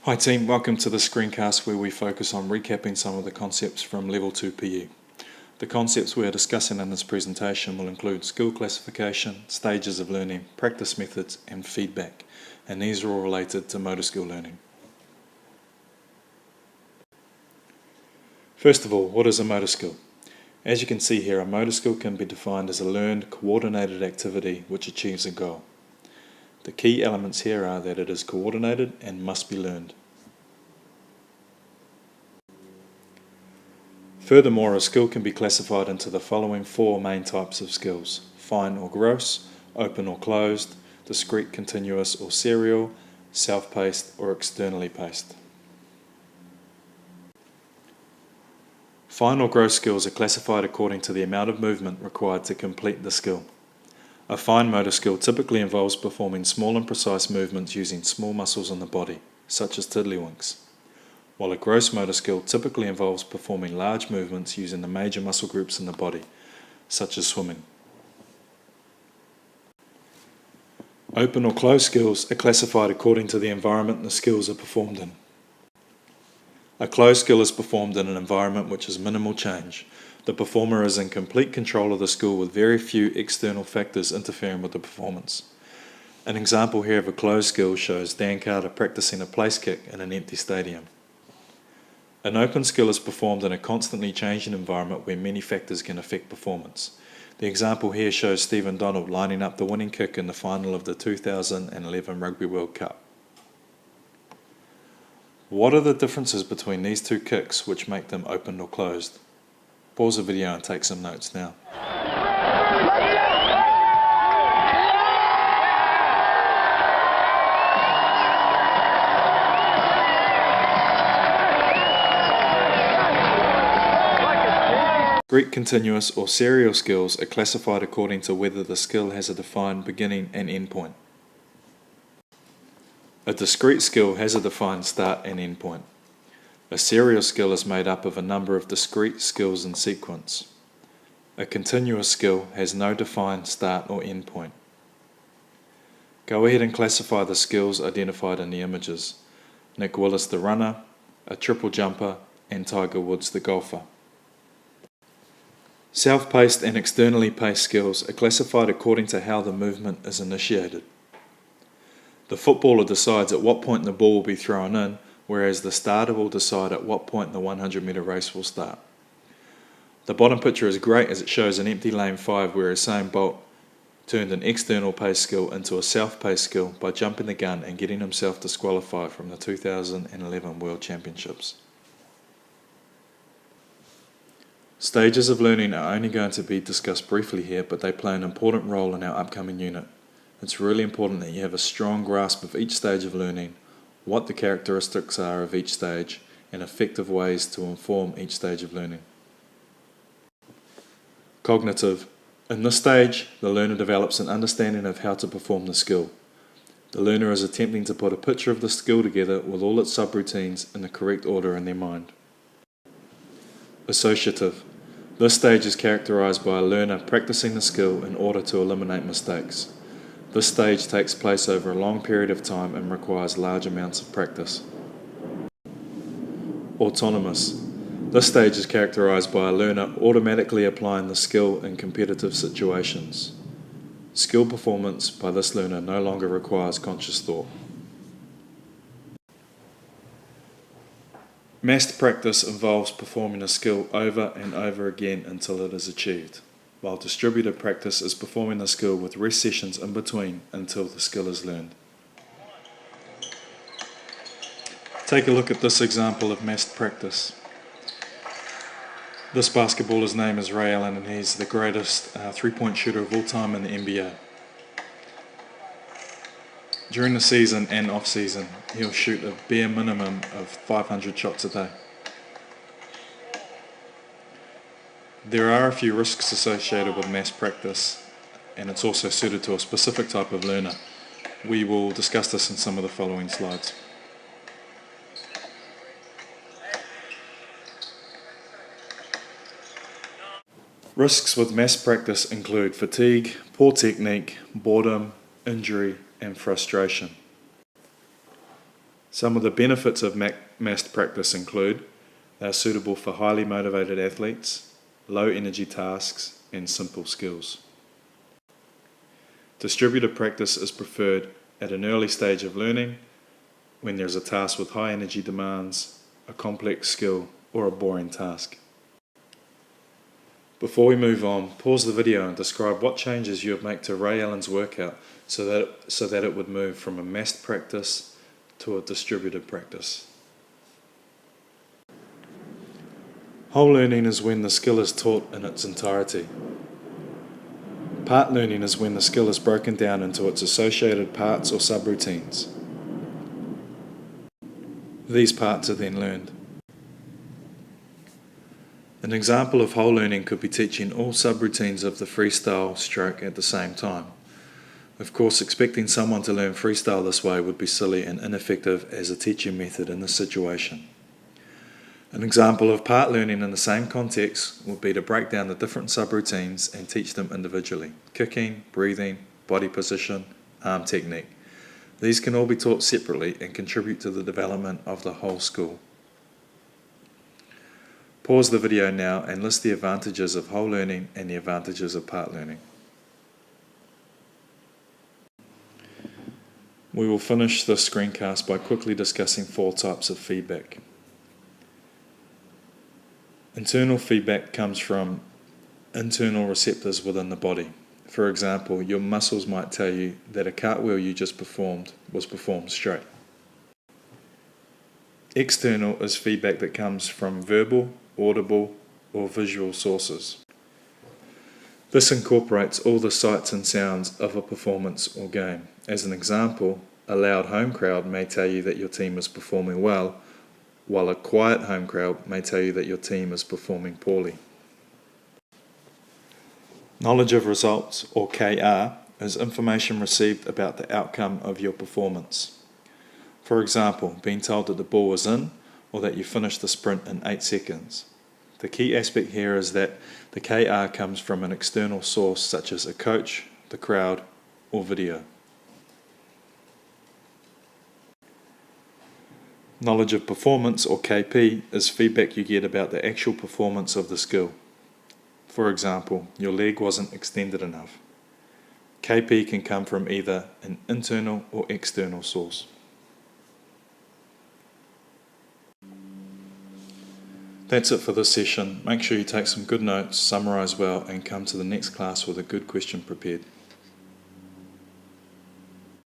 Hi team, welcome to the screencast where we focus on recapping some of the concepts from Level 2 PE. The concepts we are discussing in this presentation will include skill classification, stages of learning, practice methods and feedback, and these are all related to motor skill learning. First of all, what is a motor skill? As you can see here, a motor skill can be defined as a learned, coordinated activity which achieves a goal. The key elements here are that it is coordinated and must be learned. Furthermore, a skill can be classified into the following four main types of skills: fine or gross, open or closed, discrete, continuous or serial, self-paced or externally paced. Fine or gross skills are classified according to the amount of movement required to complete the skill. A fine motor skill typically involves performing small and precise movements using small muscles in the body, such as tiddlywinks, while a gross motor skill typically involves performing large movements using the major muscle groups in the body, such as swimming. Open or closed skills are classified according to the environment the skills are performed in. A closed skill is performed in an environment which has minimal change. The performer is in complete control of the skill with very few external factors interfering with the performance. An example here of a closed skill shows Dan Carter practicing a place kick in an empty stadium. An open skill is performed in a constantly changing environment where many factors can affect performance. The example here shows Stephen Donald lining up the winning kick in the final of the 2011 Rugby World Cup. What are the differences between these two kicks which make them open or closed? Pause the video and take some notes now. Discrete, continuous or serial skills are classified according to whether the skill has a defined beginning and end point. A discrete skill has a defined start and end point. A serial skill is made up of a number of discrete skills in sequence. A continuous skill has no defined start or end point. Go ahead and classify the skills identified in the images: Nick Willis the runner, a triple jumper, and Tiger Woods the golfer. Self-paced and externally paced skills are classified according to how the movement is initiated. The footballer decides at what point the ball will be thrown in, whereas the starter will decide at what point the 100-metre race will start. The bottom picture is great as it shows an empty lane 5 where Usain Bolt turned an external pace skill into a self-paced skill by jumping the gun and getting himself disqualified from the 2011 World Championships. Stages of learning are only going to be discussed briefly here, but they play an important role in our upcoming unit. It's really important that you have a strong grasp of each stage of learning, what the characteristics are of each stage, and effective ways to inform each stage of learning. Cognitive. In this stage, the learner develops an understanding of how to perform the skill. The learner is attempting to put a picture of the skill together with all its subroutines in the correct order in their mind. Associative. This stage is characterized by a learner practicing the skill in order to eliminate mistakes. This stage takes place over a long period of time and requires large amounts of practice. Autonomous. This stage is characterized by a learner automatically applying the skill in competitive situations. Skill performance by this learner no longer requires conscious thought. Massed practice involves performing a skill over and over again until it is achieved, while distributed practice is performing the skill with rest sessions in between until the skill is learned. Take a look at this example of massed practice. This basketballer's name is Ray Allen and he's the greatest three-point shooter of all time in the NBA. During the season and off-season, he'll shoot a bare minimum of 500 shots a day. There are a few risks associated with mass practice, and it's also suited to a specific type of learner. We will discuss this in some of the following slides. Risks with mass practice include fatigue, poor technique, boredom, injury, and frustration. Some of the benefits of massed practice include they are suitable for highly motivated athletes, low energy tasks, and simple skills. Distributed practice is preferred at an early stage of learning when there is a task with high energy demands, a complex skill, or a boring task. Before we move on, pause the video and describe what changes you would make to Ray Allen's workout so that it would move from a massed practice to a distributed practice. Whole learning is when the skill is taught in its entirety. Part learning is when the skill is broken down into its associated parts or subroutines. These parts are then learned. An example of whole learning could be teaching all subroutines of the freestyle stroke at the same time. Of course, expecting someone to learn freestyle this way would be silly and ineffective as a teaching method in this situation. An example of part learning in the same context would be to break down the different subroutines and teach them individually: kicking, breathing, body position, arm technique. These can all be taught separately and contribute to the development of the whole school. Pause the video now and list the advantages of whole learning and the advantages of part learning. We will finish this screencast by quickly discussing 4 types of feedback. Internal feedback comes from internal receptors within the body. For example, your muscles might tell you that a cartwheel you just performed was performed straight. External is feedback that comes from verbal, audible, or visual sources. This incorporates all the sights and sounds of a performance or game. As an example, a loud home crowd may tell you that your team is performing well, while a quiet home crowd may tell you that your team is performing poorly. Knowledge of results, or KR, is information received about the outcome of your performance. For example, being told that the ball was in, or that you finished the sprint in 8 seconds. The key aspect here is that the KR comes from an external source such as a coach, the crowd, or video. Knowledge of performance, or KP, is feedback you get about the actual performance of the skill. For example, your leg wasn't extended enough. KP can come from either an internal or external source. That's it for this session. Make sure you take some good notes, summarise well, and come to the next class with a good question prepared.